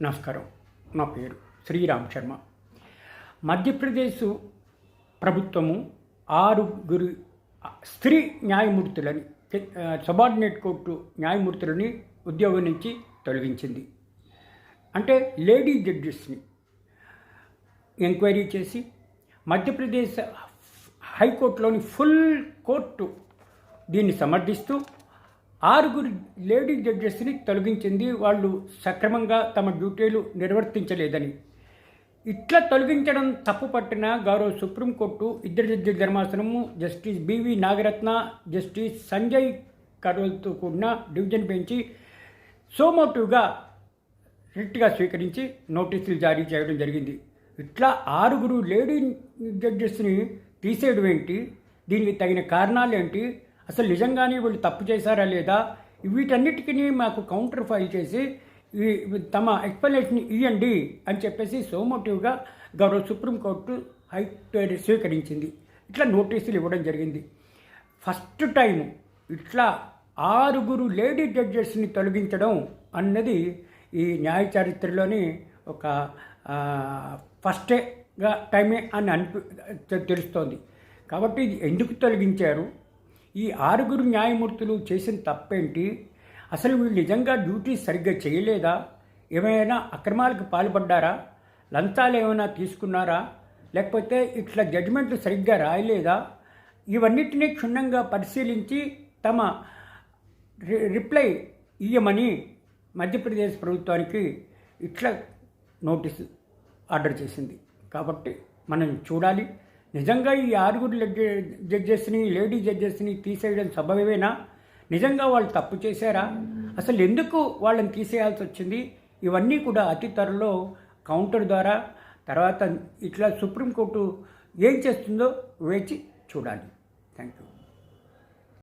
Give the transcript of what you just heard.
నమస్కారం. నా పేరు శ్రీరామ్ శర్మ. మధ్యప్రదేశ్ ప్రభుత్వము 6 స్త్రీ న్యాయమూర్తులని, సబార్డినేట్ కోర్టు న్యాయమూర్తులని ఉద్యోగం నుంచి తొలగించింది. అంటే లేడీ జడ్జెస్ని ఎంక్వైరీ చేసి మధ్యప్రదేశ్ హైకోర్టులోని ఫుల్ కోర్టు దీన్ని సమర్థిస్తూ 6 లేడీ జడ్జెస్ని తొలగించింది. వాళ్ళు సక్రమంగా తమ డ్యూటీలు నిర్వర్తించలేదని. ఇట్లా తొలగించడం తప్పు పట్టిన గౌరవ supreme court 2 జడ్జిల ధర్మాసనము justice BV Nagaratna, justice Sanjay కరోల్తో కూడిన డివిజన్ బెంచి సోమోటివ్గా రిట్గా స్వీకరించి నోటీసులు జారీ చేయడం జరిగింది. ఇట్లా 6 లేడీ జడ్జెస్ని తీసేయడం ఏంటి, దీనికి తగిన కారణాలు ఏంటి, అసలు నిజంగానే వీళ్ళు తప్పు చేశారా లేదా, వీటన్నిటికీ మాకు కౌంటర్ ఫైల్ చేసి తమ ఎక్స్ప్లెనేషన్ ఇవ్వండి అని చెప్పేసి సోమోటివ్గా గౌరవ సుప్రీంకోర్టు స్వీకరించింది. ఇట్లా నోటీసులు ఇవ్వడం జరిగింది. ఫస్ట్ టైం ఇట్లా 6 లేడీ జడ్జెస్ని తొలగించడం అన్నది ఈ న్యాయ చరిత్రలోని ఒక ఫస్ట్గా టైమే అని తెలుస్తోంది. కాబట్టి ఇది ఎందుకు తొలగించారు, ఈ 6 న్యాయమూర్తులు చేసిన తప్పేంటి, అసలు వీళ్ళు నిజంగా డ్యూటీ సరిగ్గా చేయలేదా, ఏమైనా అక్రమాలకు పాల్పడ్డారా, లంచాలు ఏమైనా తీసుకున్నారా, లేకపోతే ఇట్లా జడ్జిమెంట్లు సరిగ్గా రాయలేదా, ఇవన్నిటినీ క్షుణ్ణంగా పరిశీలించి తమ రిప్లై ఇయ్యమని మధ్యప్రదేశ్ ప్రభుత్వానికి ఇట్లా నోటీసు ఆర్డర్ చేసింది. కాబట్టి మనం చూడాలి, నిజంగా ఈ 6 జడ్జెస్ని లేడీ జడ్జెస్ని తీసేయడం సబబేనా, నిజంగా వాళ్ళు తప్పు చేశారా, అసలు ఎందుకు వాళ్ళని తీసేయాల్సి వచ్చింది, ఇవన్నీ కూడా అతి త్వరలో కౌంటర్ ద్వారా తర్వాత ఇట్లా సుప్రీంకోర్టు ఏం చేస్తుందో వేచి చూడాలి. Thank you.